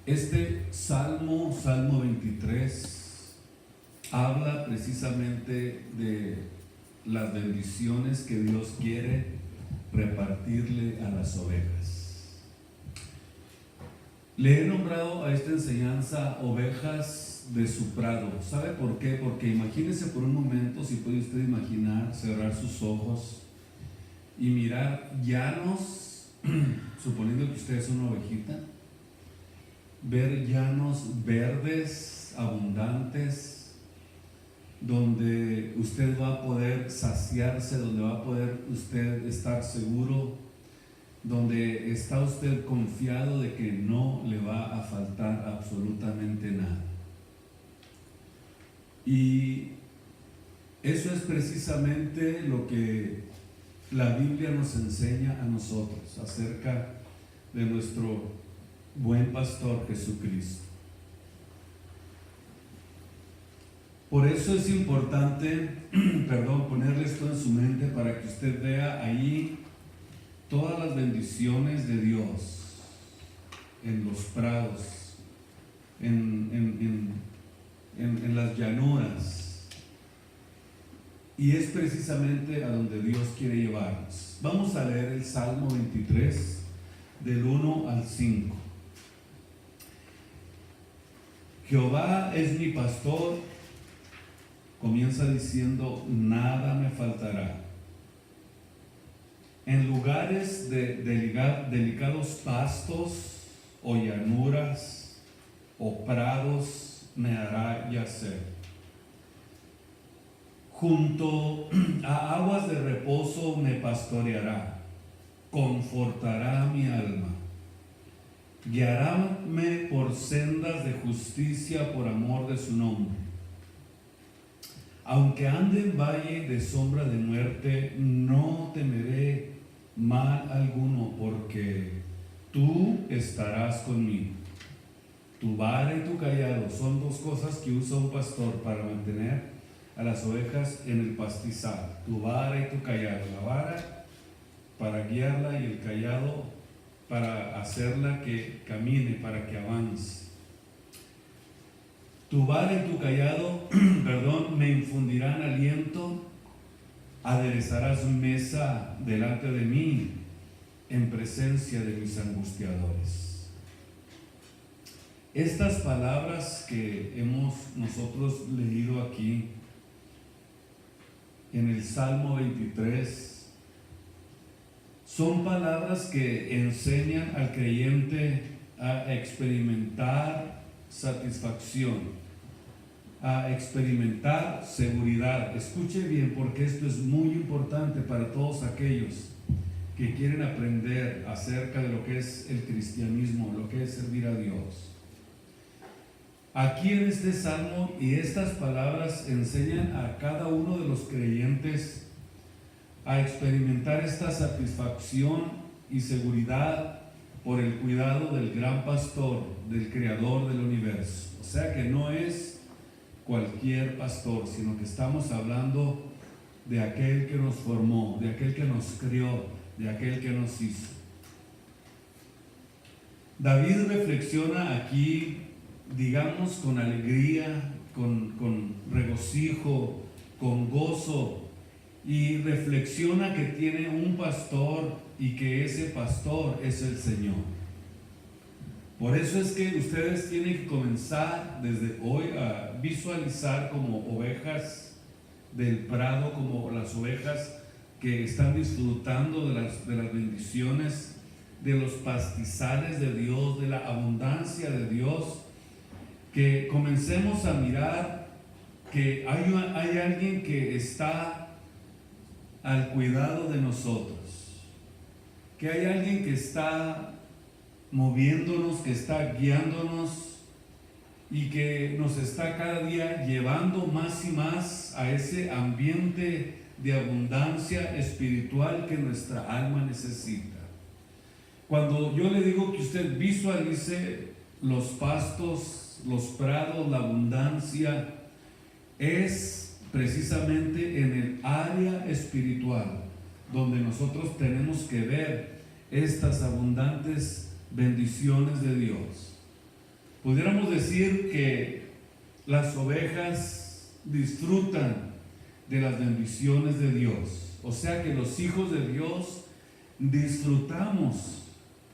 Este Salmo 23, habla precisamente de las bendiciones que Dios quiere repartirle a las ovejas. Le he nombrado a esta enseñanza ovejas de su prado. ¿Sabe por qué? Porque imagínese por un momento, si puede usted imaginar, cerrar sus ojos y mirar llanos, suponiendo que usted es una ovejita, ver llanos verdes, abundantes, donde usted va a poder saciarse, donde va a poder usted estar seguro, donde está usted confiado de que no le va a faltar absolutamente nada. Y eso es precisamente lo que la Biblia nos enseña a nosotros acerca de nuestro buen pastor Jesucristo. Por eso es importante, ponerle esto en su mente para que usted vea ahí todas las bendiciones de Dios en los prados, en las llanuras. Y es precisamente a donde Dios quiere llevarnos. Vamos a leer el Salmo 23, del 1 al 5. Jehová es mi pastor, comienza diciendo, nada me faltará. En lugares de delicados pastos o llanuras o prados me hará yacer. Junto a aguas de reposo me pastoreará, confortará mi alma. Guiaráme por sendas de justicia por amor de su nombre. Aunque ande en valle de sombra de muerte, no temeré mal alguno, porque tú estarás conmigo. Tu vara y tu cayado son dos cosas que usa un pastor para mantener a las ovejas en el pastizal. Tu vara y tu cayado. La vara para guiarla y el cayado para hacerla que camine, para que avance. Tu vara y tu cayado, me infundirán aliento, aderezarás mesa delante de mí, en presencia de mis angustiadores. Estas palabras que hemos nosotros leído aquí, en el Salmo 23, son palabras que enseñan al creyente a experimentar satisfacción, a experimentar seguridad. Escuche bien, porque esto es muy importante para todos aquellos que quieren aprender acerca de lo que es el cristianismo, lo que es servir a Dios. Aquí en este salmo, y estas palabras enseñan a cada uno de los creyentes a experimentar esta satisfacción y seguridad por el cuidado del gran pastor, del creador del universo. O sea que no es cualquier pastor, sino que estamos hablando de aquel que nos formó, de aquel que nos crió, de aquel que nos hizo. David reflexiona aquí, digamos, con alegría, con regocijo, con gozo, y reflexiona que tiene un pastor y que ese pastor es el Señor. Por eso es que ustedes tienen que comenzar desde hoy a visualizar como ovejas del prado, como las ovejas que están disfrutando de las bendiciones, de los pastizales de Dios, de la abundancia de Dios. Que comencemos a mirar que hay alguien que está al cuidado de nosotros, que hay alguien que está moviéndonos, que está guiándonos y que nos está cada día llevando más y más a ese ambiente de abundancia espiritual que nuestra alma necesita. Cuando yo le digo que usted visualice los pastos, los prados, la abundancia, es precisamente en el área espiritual donde nosotros tenemos que ver estas abundantes bendiciones de Dios. pudiéramos decir que las ovejas disfrutan de las bendiciones de Dios. O sea que los hijos de Dios disfrutamos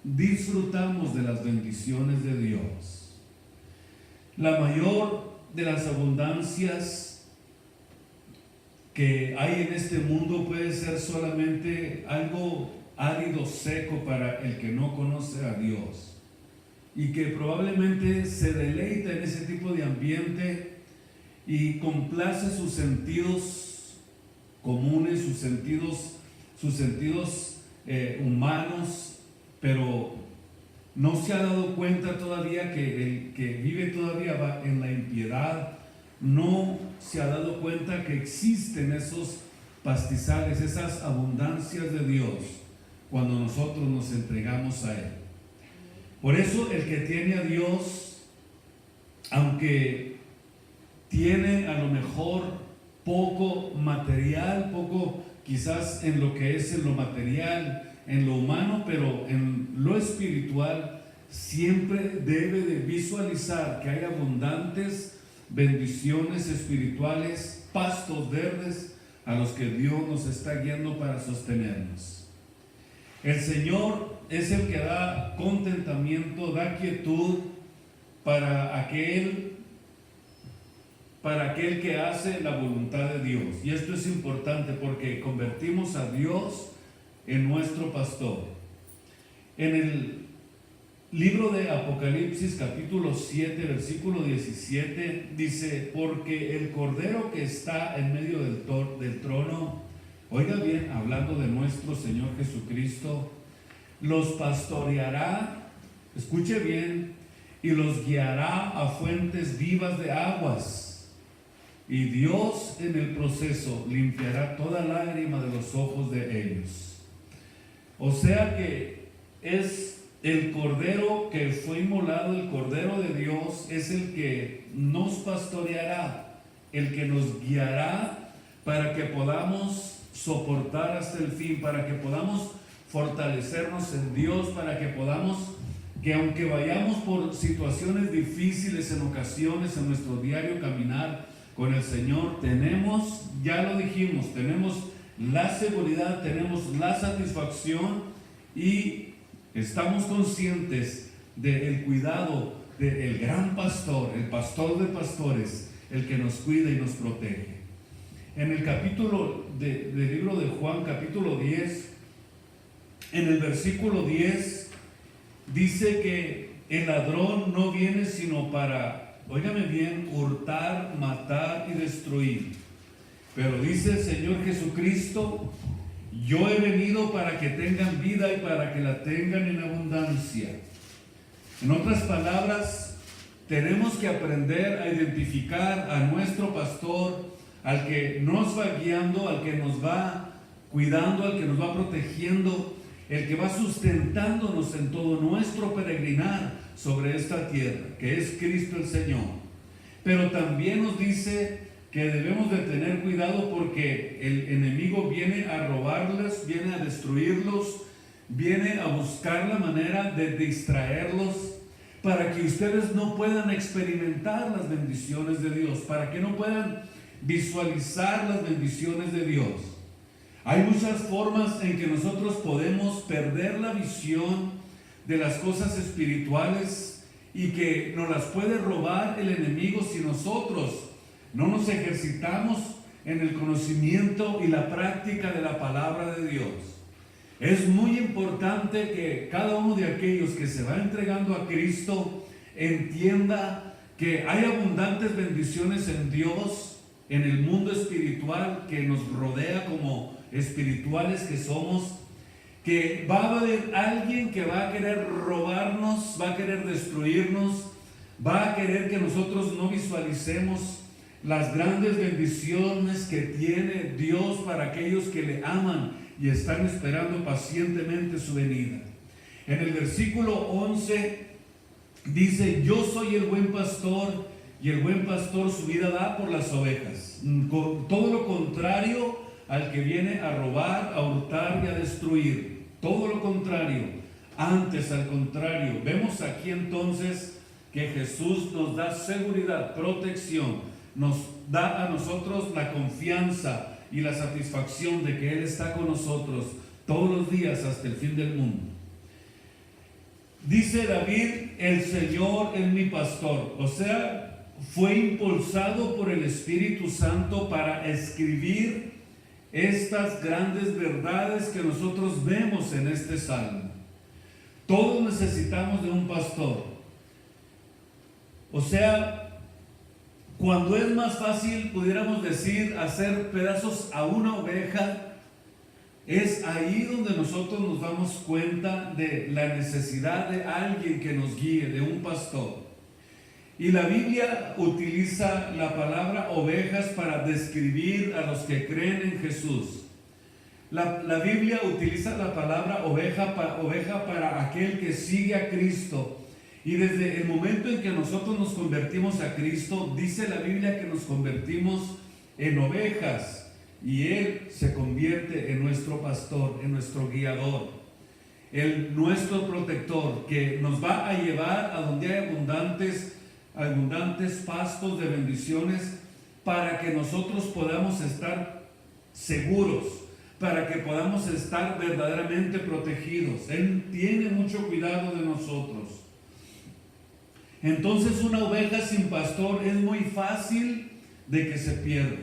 de las bendiciones de Dios. La mayor de las abundancias que hay en este mundo puede ser solamente algo árido, seco para el que no conoce a Dios, y que probablemente se deleita en ese tipo de ambiente y complace sus sentidos comunes, sus sentidos humanos, pero no se ha dado cuenta todavía que el que vive todavía en la impiedad no se ha dado cuenta que existen esos pastizales, esas abundancias de Dios cuando nosotros nos entregamos a Él. Por eso el que tiene a Dios, aunque tiene a lo mejor poco material, poco quizás en lo que es en lo material, en lo humano, pero en lo espiritual, siempre debe de visualizar que hay abundantes bendiciones espirituales, pastos verdes a los que Dios nos está guiando para sostenernos. El Señor es el que da contentamiento, da quietud para aquel que hace la voluntad de Dios. Y esto es importante porque convertimos a Dios en nuestro pastor. En el libro de Apocalipsis capítulo 7 versículo 17 dice: porque el Cordero que está en medio del trono, oiga bien, hablando de nuestro Señor Jesucristo, los pastoreará, escuche bien, y los guiará a fuentes vivas de aguas, y Dios en el proceso limpiará toda lágrima de los ojos de ellos. O sea que es el Cordero que fue inmolado, el Cordero de Dios, es el que nos pastoreará, el que nos guiará para que podamos soportar hasta el fin, para que podamos fortalecernos en Dios, para que podamos, que aunque vayamos por situaciones difíciles en ocasiones en nuestro diario caminar con el Señor, tenemos, ya lo dijimos, tenemos la seguridad, tenemos la satisfacción y estamos conscientes del cuidado del gran pastor, el pastor de pastores, el que nos cuida y nos protege. En el capítulo del libro de Juan, capítulo 10, en el versículo 10, dice que el ladrón no viene sino para, óigame bien, hurtar, matar y destruir. Pero dice el Señor Jesucristo: yo he venido para que tengan vida y para que la tengan en abundancia. En otras palabras, tenemos que aprender a identificar a nuestro pastor, al que nos va guiando, al que nos va cuidando, al que nos va protegiendo, el que va sustentándonos en todo nuestro peregrinar sobre esta tierra, que es Cristo el Señor. Pero también nos dice que debemos de tener cuidado porque el enemigo viene a robarles, viene a destruirlos, viene a buscar la manera de distraerlos para que ustedes no puedan experimentar las bendiciones de Dios, para que no puedan visualizar las bendiciones de Dios. Hay muchas formas en que nosotros podemos perder la visión de las cosas espirituales y que nos las puede robar el enemigo si nosotros no nos ejercitamos en el conocimiento y la práctica de la palabra de Dios. Es muy importante que cada uno de aquellos que se va entregando a Cristo entienda que hay abundantes bendiciones en Dios, en el mundo espiritual que nos rodea como espirituales que somos, que va a haber alguien que va a querer robarnos, va a querer destruirnos, va a querer que nosotros no visualicemos las grandes bendiciones que tiene Dios para aquellos que le aman y están esperando pacientemente su venida. En el versículo 11 dice: yo soy el buen pastor, y el buen pastor su vida da por las ovejas. Con todo lo contrario al que viene a robar, a hurtar y a destruir. Todo lo contrario. Antes, al contrario, vemos aquí entonces que Jesús nos da seguridad, protección, nos da a nosotros la confianza y la satisfacción de que Él está con nosotros todos los días hasta el fin del mundo. Dice David, el Señor es mi pastor. O sea, fue impulsado por el Espíritu Santo para escribir estas grandes verdades que nosotros vemos en este salmo. Todos necesitamos de un pastor. O sea, cuando es más fácil, pudiéramos decir, hacer pedazos a una oveja, es ahí donde nosotros nos damos cuenta de la necesidad de alguien que nos guíe, de un pastor. Y la Biblia utiliza la palabra ovejas para describir a los que creen en Jesús. La Biblia utiliza la palabra oveja para aquel que sigue a Cristo. Y desde el momento en que nosotros nos convertimos a Cristo, dice la Biblia que nos convertimos en ovejas. Y Él se convierte en nuestro pastor, en nuestro guiador, nuestro protector, que nos va a llevar a donde hay abundantes pastos de bendiciones, para que nosotros podamos estar seguros, para que podamos estar verdaderamente protegidos. Él tiene mucho cuidado de nosotros. Entonces, una oveja sin pastor es muy fácil de que se pierda.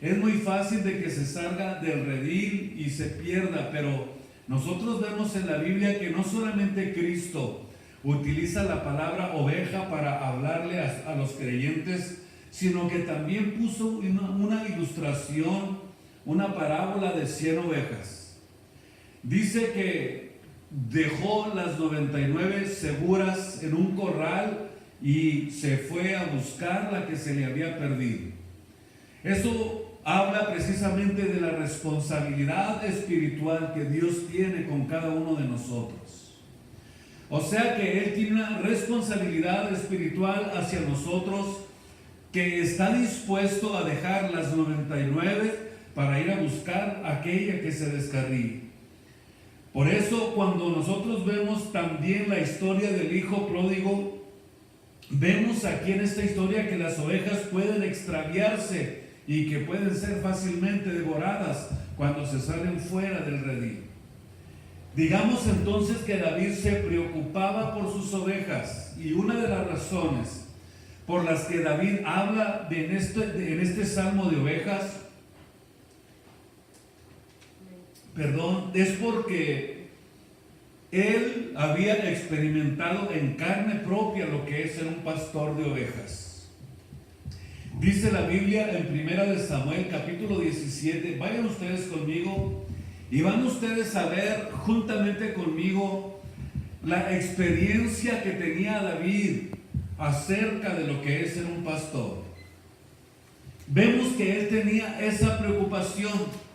Es muy fácil de que se salga del redil y se pierda, pero nosotros vemos en la Biblia que no solamente Cristo utiliza la palabra oveja para hablarle a los creyentes, sino que también puso una ilustración, una parábola de 100 ovejas. Dice que dejó las 99 seguras en un corral y se fue a buscar la que se le había perdido. Eso habla precisamente de la responsabilidad espiritual que Dios tiene con cada uno de nosotros. O sea que Él tiene una responsabilidad espiritual hacia nosotros, que está dispuesto a dejar las 99 para ir a buscar aquella que se descarríe. Por eso, cuando nosotros vemos también la historia del hijo pródigo, vemos aquí en esta historia que las ovejas pueden extraviarse y que pueden ser fácilmente devoradas cuando se salen fuera del redil. Digamos entonces que David se preocupaba por sus ovejas, y una de las razones por las que David habla en este salmo de ovejas, es porque él había experimentado en carne propia lo que es ser un pastor de ovejas. Dice la Biblia en 1 Samuel capítulo 17, vayan ustedes conmigo y van ustedes a ver juntamente conmigo la experiencia que tenía David acerca de lo que es ser un pastor. Vemos que él tenía esa preocupación.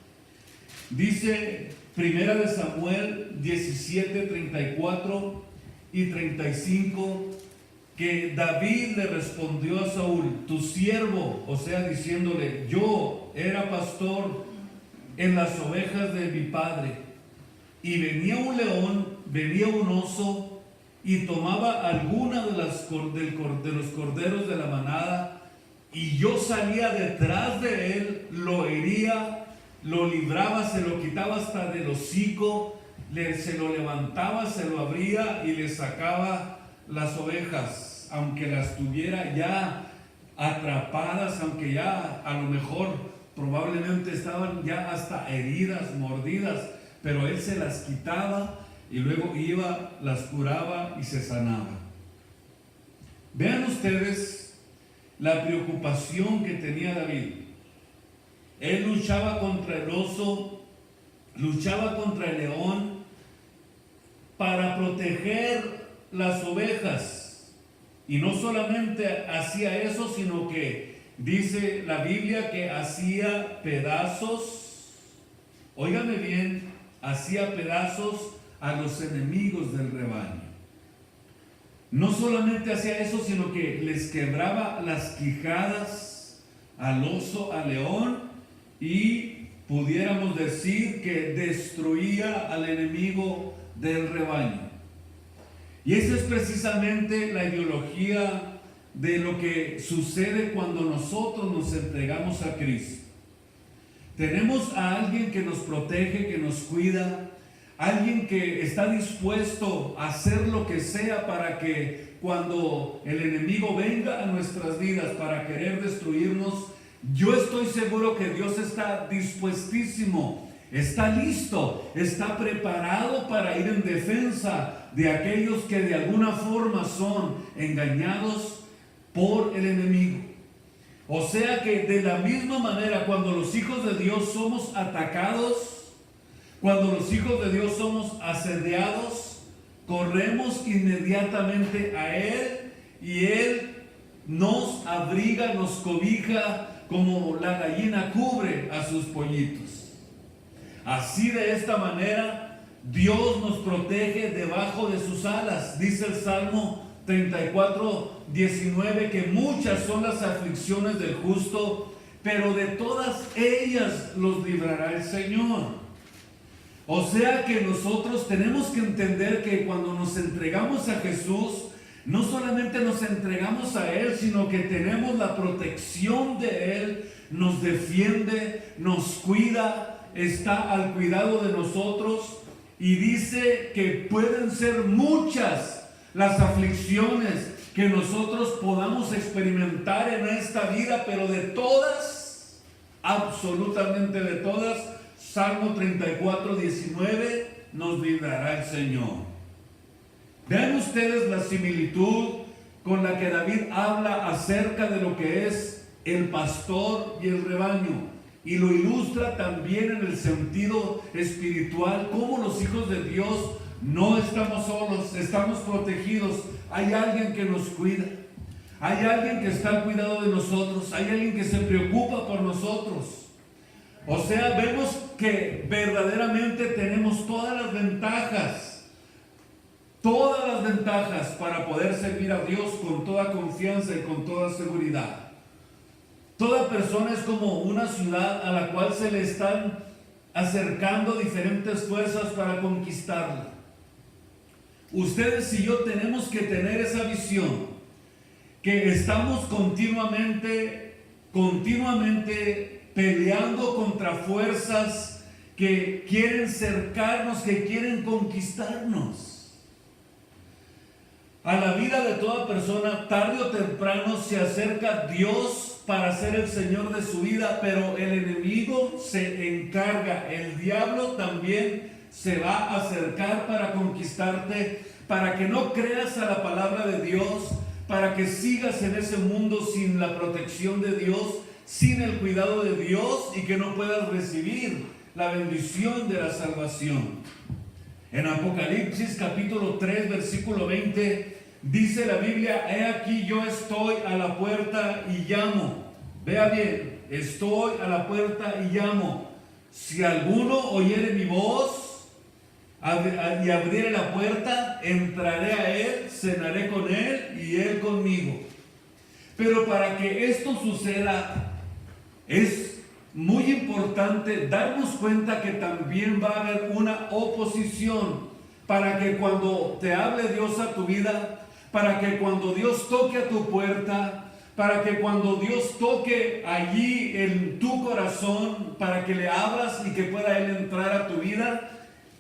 Dice 1 Samuel 17, 34 y 35, que David le respondió a Saúl, tu siervo, o sea, diciéndole, yo era pastor en las ovejas de mi padre, y venía un león, venía un oso, y tomaba alguna de los corderos de la manada, y yo salía detrás de él, lo hería, lo libraba, se lo quitaba hasta del hocico, se lo levantaba, se lo abría y le sacaba las ovejas, aunque las tuviera ya atrapadas, aunque ya a lo mejor probablemente estaban ya hasta heridas, mordidas, pero él se las quitaba y luego iba, las curaba y se sanaba. Vean ustedes la preocupación que tenía David. Él luchaba contra el oso, luchaba contra el león para proteger las ovejas, y no solamente hacía eso, sino que dice la Biblia que hacía pedazos, óigame bien, hacía pedazos a los enemigos del rebaño. No solamente hacía eso, sino que les quebraba las quijadas al oso, al león, y pudiéramos decir que destruía al enemigo del rebaño. Y esa es precisamente la ideología de lo que sucede cuando nosotros nos entregamos a Cristo. Tenemos a alguien que nos protege, que nos cuida, alguien que está dispuesto a hacer lo que sea para que cuando el enemigo venga a nuestras vidas para querer destruirnos, yo estoy seguro que Dios está dispuestísimo, está listo, está preparado para ir en defensa de aquellos que de alguna forma son engañados por el enemigo. O sea que de la misma manera, cuando los hijos de Dios somos atacados, cuando los hijos de Dios somos asediados, corremos inmediatamente a Él y Él nos abriga, nos cobija como la gallina cubre a sus pollitos. Así, de esta manera, Dios nos protege debajo de sus alas. Dice el Salmo 34:19 que muchas son las aflicciones del justo, pero de todas ellas los librará el Señor. O sea que nosotros tenemos que entender que cuando nos entregamos a Jesús, no solamente nos entregamos a Él, sino que tenemos la protección de Él, nos defiende, nos cuida, está al cuidado de nosotros, y dice que pueden ser muchas las aflicciones que nosotros podamos experimentar en esta vida, pero de todas, absolutamente de todas, Salmo 34:19 nos librará el Señor. Vean ustedes la similitud con la que David habla acerca de lo que es el pastor y el rebaño, y lo ilustra también en el sentido espiritual, como los hijos de Dios no estamos solos, estamos protegidos. Hay alguien que nos cuida, hay alguien que está al cuidado de nosotros, hay alguien que se preocupa por nosotros. O sea, vemos que verdaderamente tenemos todas las ventajas para poder servir a Dios con toda confianza y con toda seguridad. Toda persona es como una ciudad a la cual se le están acercando diferentes fuerzas para conquistarla. Ustedes y yo tenemos que tener esa visión, que estamos continuamente peleando contra fuerzas que quieren cercarnos, que quieren conquistarnos. A la vida de toda persona, tarde o temprano, se acerca Dios para ser el Señor de su vida, pero el enemigo se encarga, el diablo también se va a acercar para conquistarte, para que no creas a la palabra de Dios, para que sigas en ese mundo sin la protección de Dios, sin el cuidado de Dios, y que no puedas recibir la bendición de la salvación. En Apocalipsis capítulo 3 versículo 20 dice la Biblia: he aquí yo estoy a la puerta y llamo. Vea bien, estoy a la puerta y llamo. Si alguno oyere mi voz y abriere la puerta, entraré a él, cenaré con él y él conmigo. Pero para que esto suceda, es muy importante darnos cuenta que también va a haber una oposición, para que cuando te hable Dios a tu vida, para que cuando Dios toque a tu puerta, para que cuando Dios toque allí en tu corazón, para que le abras y que pueda Él entrar a tu vida,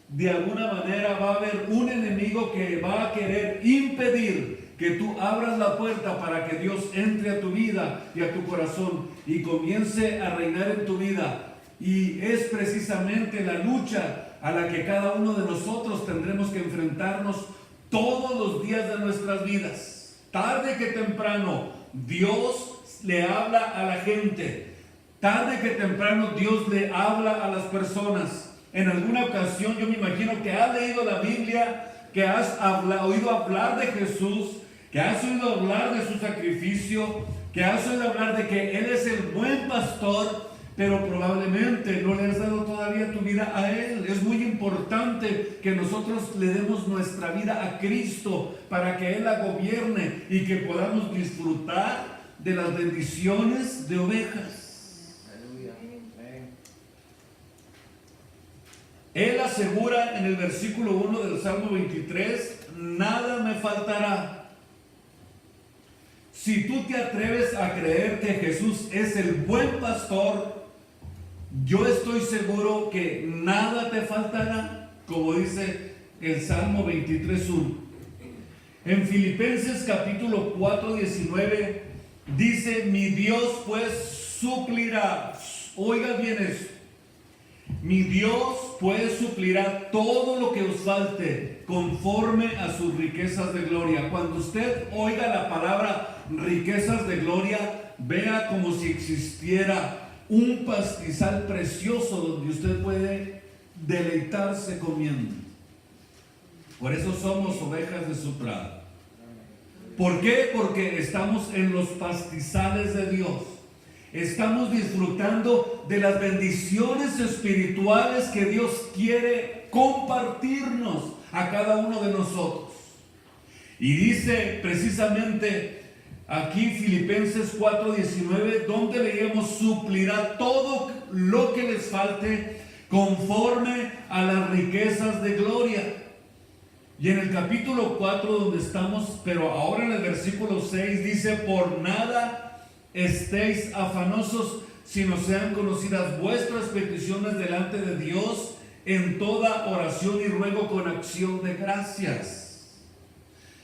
de alguna manera va a haber un enemigo que va a querer impedir que tú abras la puerta para que Dios entre a tu vida y a tu corazón y comience a reinar en tu vida. Y es precisamente la lucha a la que cada uno de nosotros tendremos que enfrentarnos todos los días de nuestras vidas. Tarde que temprano Dios le habla a la gente. Tarde que temprano Dios le habla a las personas. En alguna ocasión yo me imagino que has leído la Biblia, que has oído hablar de Jesús, que has oído hablar de su sacrificio, que has oído hablar de que Él es el buen pastor, pero probablemente no le has dado todavía tu vida a Él. Es muy importante que nosotros le demos nuestra vida a Cristo para que Él la gobierne y que podamos disfrutar de las bendiciones de ovejas. Él asegura en el versículo 1 del Salmo 23, nada me faltará. Si tú te atreves a creer que Jesús es el buen pastor, yo estoy seguro que nada te faltará, como dice el Salmo 23:1. En Filipenses capítulo 4:19 dice: mi Dios pues suplirá. Oiga bien esto. Mi Dios pues suplirá todo lo que os falte conforme a sus riquezas de gloria. Cuando usted oiga la palabra riquezas de gloria, vea como si existiera un pastizal precioso donde usted puede deleitarse comiendo. Por eso somos ovejas de su prado. ¿Por qué? Porque estamos en los pastizales de Dios. Estamos disfrutando de las bendiciones espirituales que Dios quiere compartirnos a cada uno de nosotros. Y dice precisamente aquí Filipenses 4:19, donde leíamos: suplirá todo lo que les falte conforme a las riquezas de gloria. Y en el capítulo 4 donde estamos, pero ahora en el versículo 6 dice: por nada estéis afanosos, sino sean conocidas vuestras peticiones delante de Dios en toda oración y ruego con acción de gracias.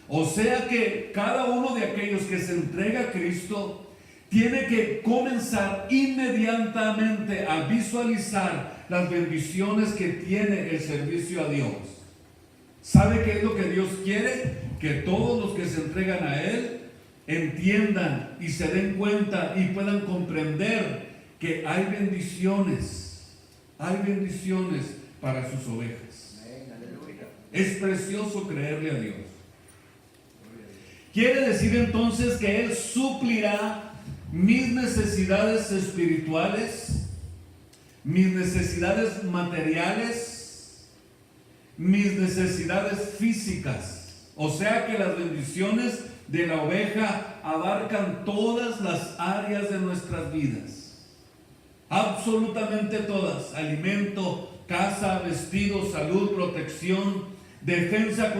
O sea que cada uno de aquellos que se entrega a Cristo tiene que comenzar inmediatamente a visualizar las bendiciones que tiene el servicio a Dios. ¿Sabe qué es lo que Dios quiere? Que todos los que se entregan a Él entiendan y se den cuenta y puedan comprender que hay bendiciones para sus ovejas. Es precioso creerle a Dios. Quiere decir entonces que Él suplirá mis necesidades espirituales, mis necesidades materiales, mis necesidades físicas. O sea que las bendiciones de la oveja abarcan todas las áreas de nuestras vidas, absolutamente todas: alimento, casa, vestido, salud, protección, defensa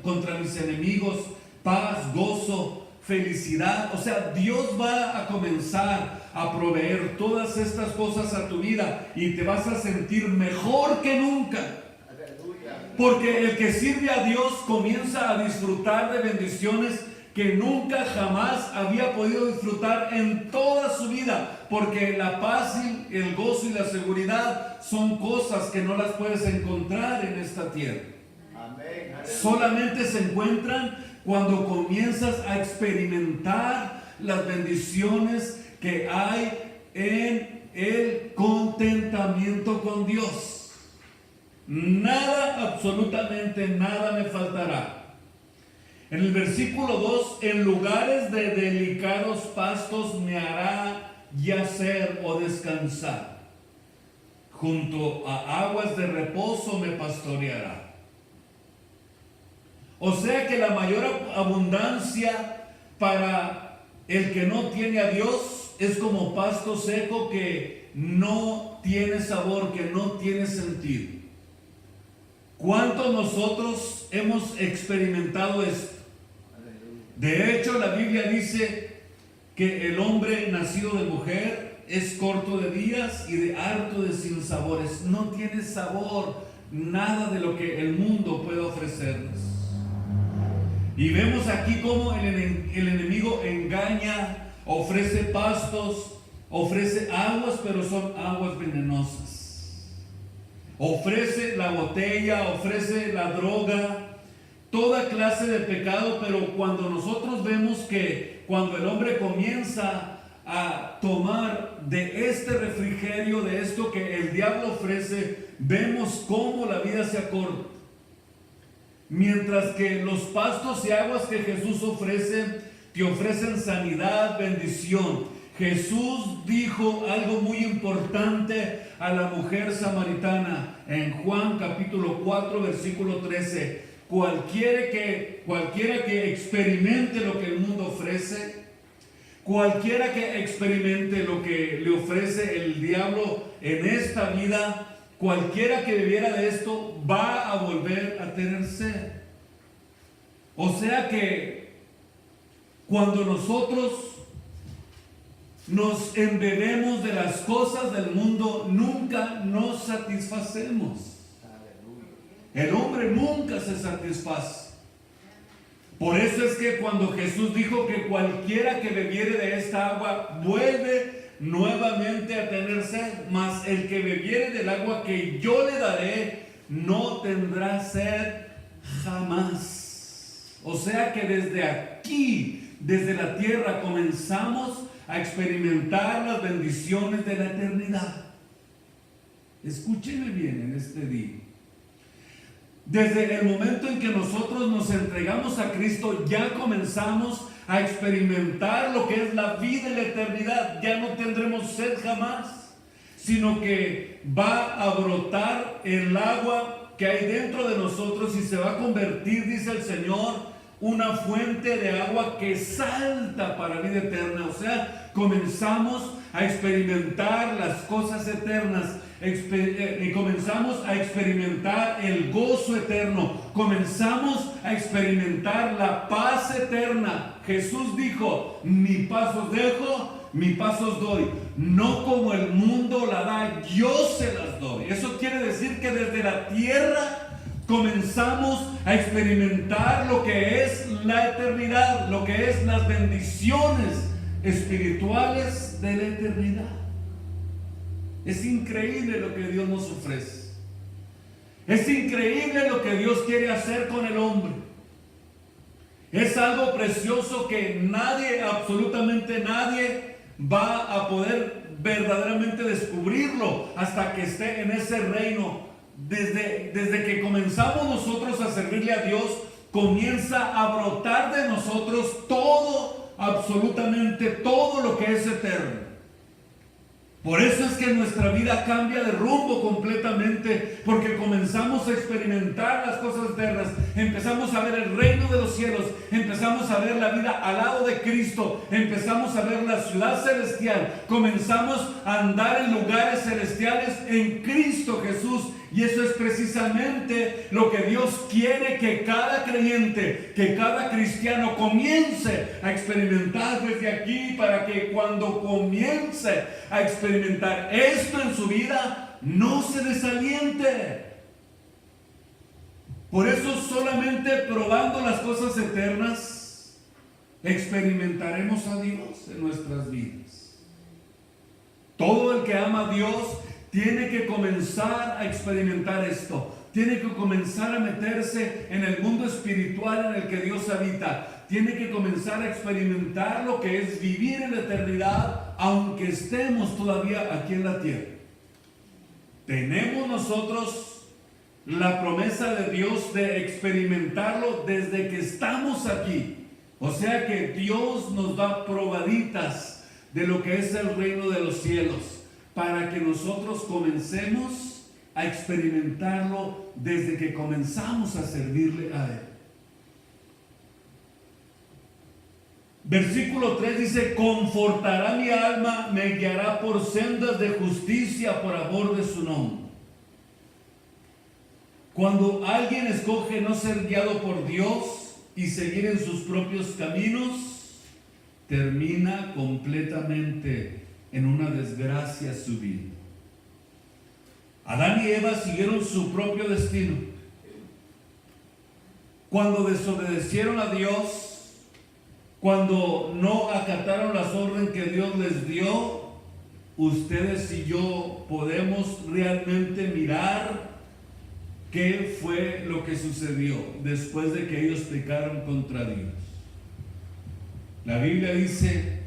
contra mis enemigos, paz, gozo, felicidad. O sea, Dios va a comenzar a proveer todas estas cosas a tu vida y te vas a sentir mejor que nunca. Porque el que sirve a Dios comienza a disfrutar de bendiciones que nunca jamás había podido disfrutar en toda su vida. Porque la paz, el gozo y la seguridad son cosas que no las puedes encontrar en esta tierra. Amén. Solamente se encuentran cuando comienzas a experimentar las bendiciones que hay en el contentamiento con Dios. Nada, absolutamente nada me faltará. En el versículo 2, en lugares de delicados pastos me hará yacer o descansar. Junto a aguas de reposo me pastoreará. O sea que la mayor abundancia para el que no tiene a Dios es como pasto seco que no tiene sabor, que no tiene sentido. ¿Cuántos nosotros hemos experimentado esto? De hecho, la Biblia dice que el hombre nacido de mujer es corto de días y de harto de sinsabores. No tiene sabor nada de lo que el mundo puede ofrecernos. Y vemos aquí cómo el enemigo engaña, ofrece pastos, ofrece aguas, pero son aguas venenosas. Ofrece la botella, ofrece la droga, toda clase de pecado. Pero cuando nosotros vemos que cuando el hombre comienza a tomar de este refrigerio, de esto que el diablo ofrece, vemos cómo la vida se acorta. Mientras que los pastos y aguas que Jesús ofrece, te ofrecen sanidad, bendición. Jesús dijo algo muy importante a la mujer samaritana en Juan capítulo 4 versículo 13. Cualquiera que experimente lo que el mundo ofrece, cualquiera que experimente lo que le ofrece el diablo en esta vida, cualquiera que bebiera de esto va a volver a tener sed. O sea que cuando nosotros nos embebemos de las cosas del mundo, nunca nos satisfacemos. El hombre nunca se satisface. Por eso es que cuando Jesús dijo que cualquiera que bebiere de esta agua vuelve nuevamente a tener sed, mas el que bebiere del agua que yo le daré no tendrá sed jamás. O sea que desde aquí, desde la tierra, comenzamos a experimentar las bendiciones de la eternidad. Escúcheme bien en este día. Desde el momento en que nosotros nos entregamos a Cristo, ya comenzamos a experimentar lo que es la vida y la eternidad. Ya no tendremos sed jamás, sino que va a brotar el agua que hay dentro de nosotros y se va a convertir, dice el Señor, una fuente de agua que salta para vida eterna. O sea, comenzamos a experimentar las cosas eternas, y comenzamos a experimentar el gozo eterno, comenzamos a experimentar la paz eterna. Jesús dijo: mi paz os dejo, mi paz os doy, no como el mundo la da, yo se las doy. Eso quiere decir que desde la tierra comenzamos a experimentar lo que es la eternidad, lo que es las bendiciones espirituales de la eternidad. Es increíble lo que Dios nos ofrece. Es increíble lo que Dios quiere hacer con el hombre. Es algo precioso que nadie, absolutamente nadie, va a poder verdaderamente descubrirlo hasta que esté en ese reino. Desde que comenzamos nosotros a servirle a Dios, comienza a brotar de nosotros todo, absolutamente todo lo que es eterno. Por eso es que nuestra vida cambia de rumbo completamente, porque comenzamos a experimentar las cosas eternas, empezamos a ver el reino de los cielos, empezamos a ver la vida al lado de Cristo, empezamos a ver la ciudad celestial, comenzamos a andar en lugares celestiales en Cristo Jesús. Y eso es precisamente lo que Dios quiere que cada creyente, que cada cristiano comience a experimentar desde aquí, para que cuando comience a experimentar esto en su vida, no se desaliente. Por eso solamente probando las cosas eternas experimentaremos a Dios en nuestras vidas. Todo el que ama a Dios tiene que comenzar a experimentar esto. Tiene que comenzar a meterse en el mundo espiritual en el que Dios habita. Tiene que comenzar a experimentar lo que es vivir en la eternidad, aunque estemos todavía aquí en la tierra. Tenemos nosotros la promesa de Dios de experimentarlo desde que estamos aquí. O sea que Dios nos da probaditas de lo que es el reino de los cielos, para que nosotros comencemos a experimentarlo desde que comenzamos a servirle a Él. Versículo 3 dice: confortará mi alma, me guiará por sendas de justicia por amor de su nombre. Cuando alguien escoge no ser guiado por Dios y seguir en sus propios caminos, termina completamente en una desgracia su vida. Adán y Eva siguieron su propio destino. Cuando desobedecieron a Dios, cuando no acataron las órdenes que Dios les dio, ustedes y yo podemos realmente mirar qué fue lo que sucedió después de que ellos pecaron contra Dios. La Biblia dice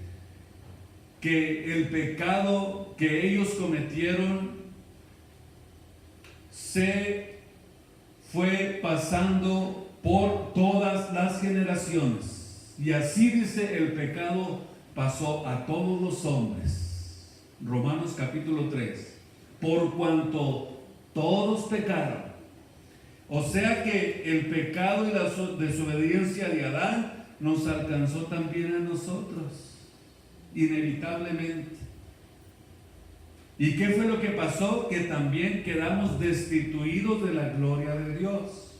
que el pecado que ellos cometieron se fue pasando por todas las generaciones. Y así dice, el pecado pasó a todos los hombres. Romanos capítulo 3. Por cuanto todos pecaron. O sea que el pecado y la desobediencia de Adán nos alcanzó también a nosotros, inevitablemente. ¿Y qué fue lo que pasó? Que también quedamos destituidos de la gloria de Dios.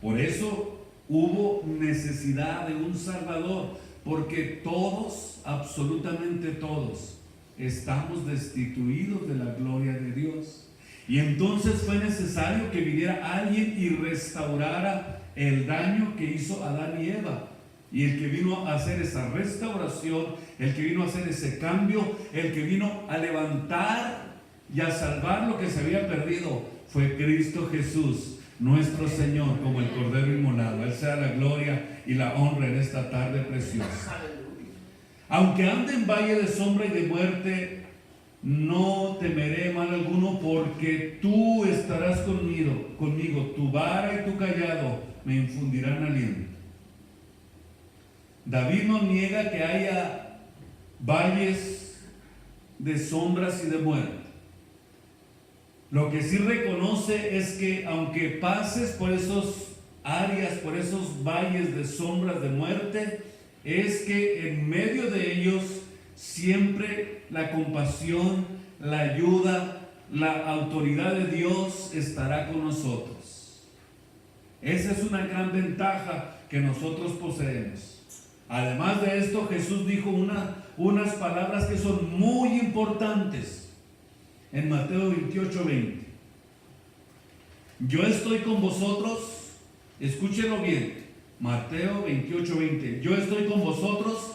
Por eso hubo necesidad de un Salvador, porque todos, absolutamente todos, estamos destituidos de la gloria de Dios. Y entonces fue necesario que viniera alguien y restaurara el daño que hizo Adán y Eva. Y el que vino a hacer esa restauración, el que vino a hacer ese cambio, el que vino a levantar y a salvar lo que se había perdido, fue Cristo Jesús, nuestro Señor, como el Cordero inmolado. Él sea la gloria y la honra en esta tarde preciosa. Aunque ande en valle de sombra y de muerte, no temeré mal alguno, porque tú estarás conmigo, tu vara y tu cayado me infundirán aliento. David no niega que haya valles de sombras y de muerte. Lo que sí reconoce es que aunque pases por esos áreas, por esos valles de sombras de muerte, es que en medio de ellos siempre la compasión, la ayuda, la autoridad de Dios estará con nosotros. Esa es una gran ventaja que nosotros poseemos. Además de esto, Jesús dijo unas palabras que son muy importantes en Mateo 28:20. Yo estoy con vosotros, escúchenlo bien, Mateo 28:20. Yo estoy con vosotros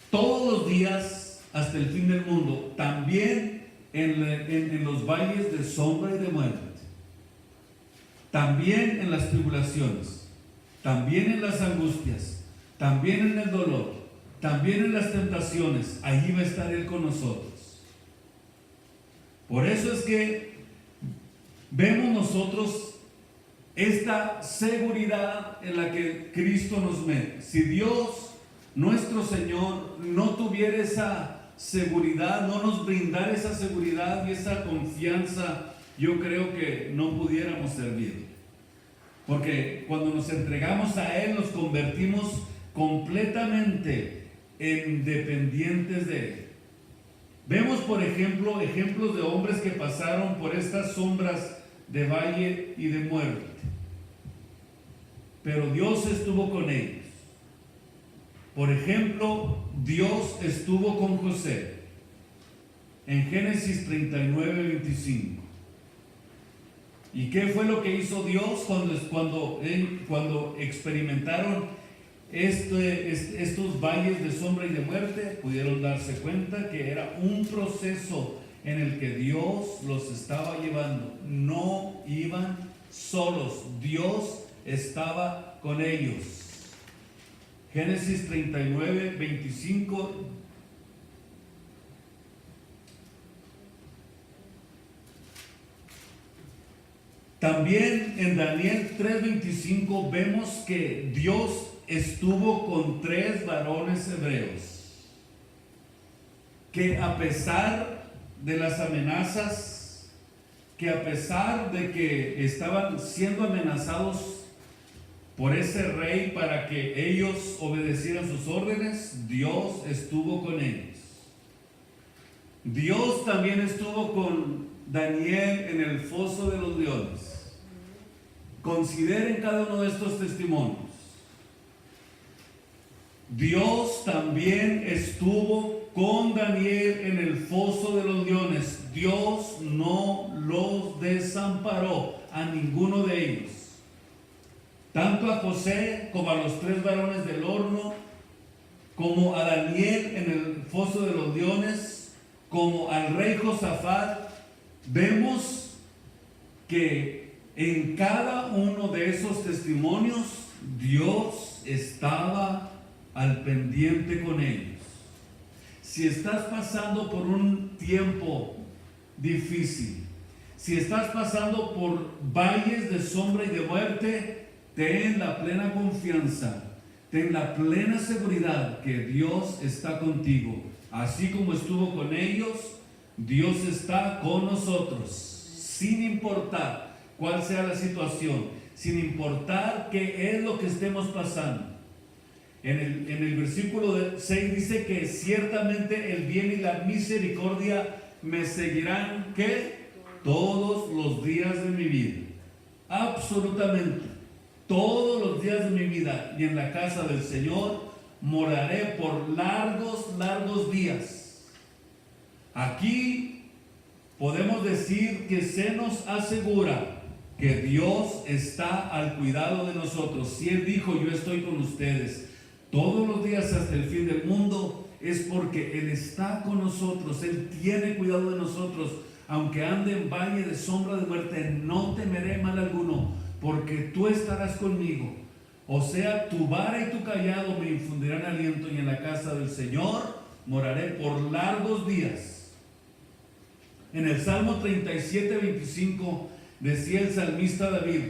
todos los días hasta el fin del mundo, también en los valles de sombra y de muerte, también en las tribulaciones, también en las angustias, también en el dolor, también en las tentaciones. Allí va a estar Él con nosotros. Por eso es que vemos nosotros esta seguridad en la que Cristo nos mete. Si Dios, nuestro Señor, no tuviera esa seguridad, no nos brindara esa seguridad y esa confianza, yo creo que no pudiéramos servir. Porque cuando nos entregamos a Él, nos convertimos completamente en dependientes de Él. Vemos, por ejemplo, ejemplos de hombres que pasaron por estas sombras de valle y de muerte, pero Dios estuvo con ellos. Por ejemplo, Dios estuvo con José en Génesis 39:25. ¿Y qué fue lo que hizo Dios cuando experimentaron estos valles de sombra y de muerte? Pudieron darse cuenta que era un proceso en el que Dios los estaba llevando. No iban solos, Dios estaba con ellos. Génesis 39:25. También en Daniel 3:25 vemos que Dios estuvo con 3 varones hebreos que, a pesar de las amenazas, que a pesar de que estaban siendo amenazados por ese rey para que ellos obedecieran sus órdenes, Dios estuvo con ellos. Dios también estuvo con Daniel en el foso de los leones. Consideren cada uno de estos testimonios. Dios también estuvo con Daniel en el foso de los leones. Dios no los desamparó a ninguno de ellos. Tanto a José como a los 3 varones del horno, como a Daniel en el foso de los leones, como al rey Josafat. Vemos que en cada uno de esos testimonios Dios estaba al pendiente con ellos. Si estás pasando por un tiempo difícil, si estás pasando por valles de sombra y de muerte, ten la plena confianza, ten la plena seguridad que Dios está contigo. Así como estuvo con ellos, Dios está con nosotros, sin importar cuál sea la situación, sin importar qué es lo que estemos pasando. En el versículo 6 dice que ciertamente el bien y la misericordia me seguirán, ¿qué? Todos los días de mi vida. Absolutamente. todos los días de mi vida, y en la casa del Señor moraré por largos días. Aquí podemos decir que se nos asegura que Dios está al cuidado de nosotros. Si Él dijo, yo estoy con ustedes todos los días hasta el fin del mundo, es porque Él está con nosotros. Él tiene cuidado de nosotros. Aunque ande en valle de sombra de muerte, no temeré mal alguno, porque tú estarás conmigo. O sea, tu vara y tu callado me infundirán aliento, y en la casa del Señor moraré por largos días. En el Salmo 37:25 decía el salmista David: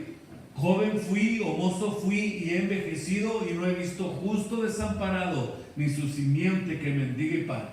joven fui o mozo fui y he envejecido, y no he visto justo desamparado, ni su simiente que mendigue pan.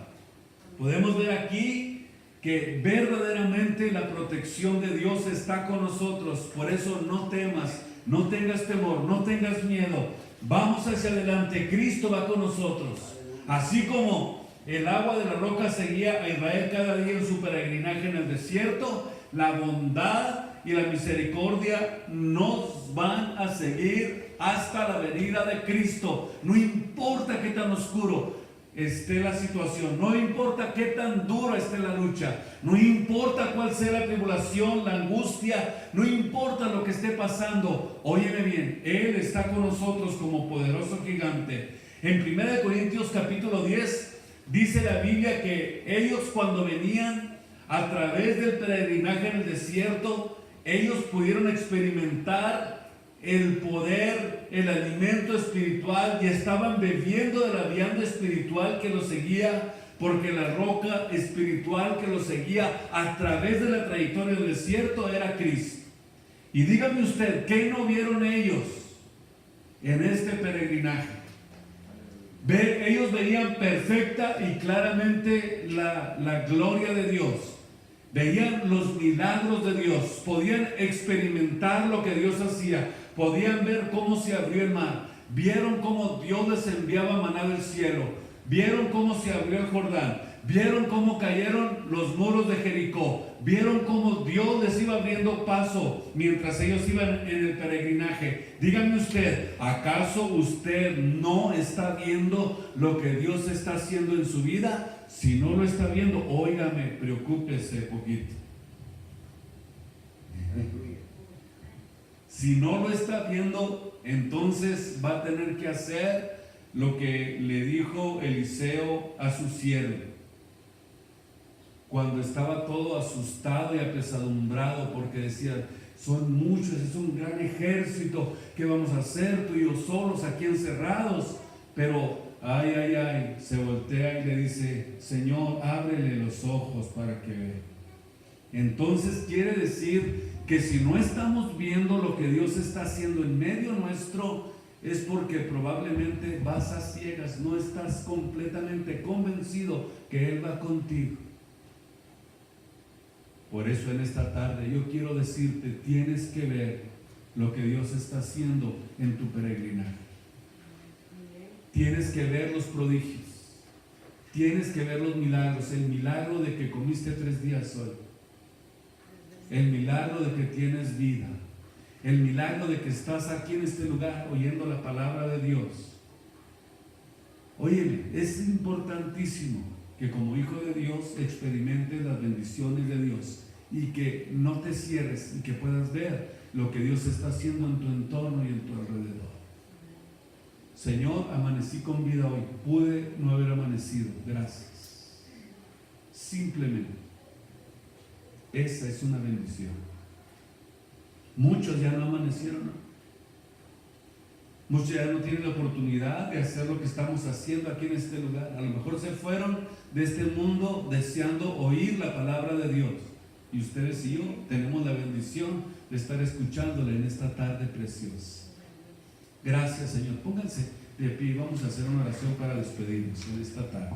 Podemos ver aquí que verdaderamente la protección de Dios está con nosotros. Por eso no temas, no tengas temor, no tengas miedo. Vamos hacia adelante, Cristo va con nosotros. Así como el agua de la roca seguía a Israel cada día en su peregrinaje en el desierto, la bondad y la misericordia nos van a seguir hasta la venida de Cristo. No importa qué tan oscuro esté la situación, no importa qué tan dura esté la lucha, no importa cuál sea la tribulación, la angustia, no importa lo que esté pasando, óyeme bien, Él está con nosotros como poderoso gigante. En 1 Corintios capítulo 10 dice la Biblia que ellos, cuando venían a través del peregrinaje en el desierto, ellos pudieron experimentar el poder, el alimento espiritual, y estaban bebiendo de la vianda espiritual que los seguía, porque la roca espiritual que los seguía a través de la trayectoria del desierto era Cristo. Y dígame usted, ¿qué no vieron ellos en este peregrinaje? Ellos veían perfecta y claramente la gloria de Dios. Veían los milagros de Dios, podían experimentar lo que Dios hacía, podían ver cómo se abrió el mar, vieron cómo Dios les enviaba maná del cielo, vieron cómo se abrió el Jordán, vieron cómo cayeron los muros de Jericó, vieron cómo Dios les iba abriendo paso mientras ellos iban en el peregrinaje. Díganme usted, ¿acaso usted no está viendo lo que Dios está haciendo en su vida? Si no lo está viendo, óigame, preocúpese poquito. Si no lo está viendo, entonces va a tener que hacer lo que le dijo Eliseo a su siervo, cuando estaba todo asustado y apesadumbrado, porque decía: son muchos, es un gran ejército, ¿qué vamos a hacer tú y yo solos aquí encerrados? Pero ay, se voltea y le dice: Señor, ábrele los ojos para que vea. Entonces quiere decir que si no estamos viendo lo que Dios está haciendo en medio nuestro, es porque probablemente vas a ciegas, no estás completamente convencido que Él va contigo. Por eso en esta tarde yo quiero decirte, tienes que ver lo que Dios está haciendo en tu peregrinaje. Tienes que ver los prodigios, tienes que ver los milagros, el milagro de que comiste 3 días hoy, el milagro de que tienes vida, el milagro de que estás aquí en este lugar oyendo la palabra de Dios. Óyeme, es importantísimo que como hijo de Dios experimentes las bendiciones de Dios y que no te cierres y que puedas ver lo que Dios está haciendo en tu entorno y en tu alrededor. Señor, amanecí con vida hoy, pude no haber amanecido, gracias. Simplemente, esa es una bendición. Muchos ya no amanecieron, ¿no? Muchos ya no tienen la oportunidad de hacer lo que estamos haciendo aquí en este lugar. A lo mejor se fueron de este mundo deseando oír la palabra de Dios. Y ustedes y yo tenemos la bendición de estar escuchándole en esta tarde preciosa. Gracias, Señor. Pónganse de pie y vamos a hacer una oración para despedirnos en esta tarde.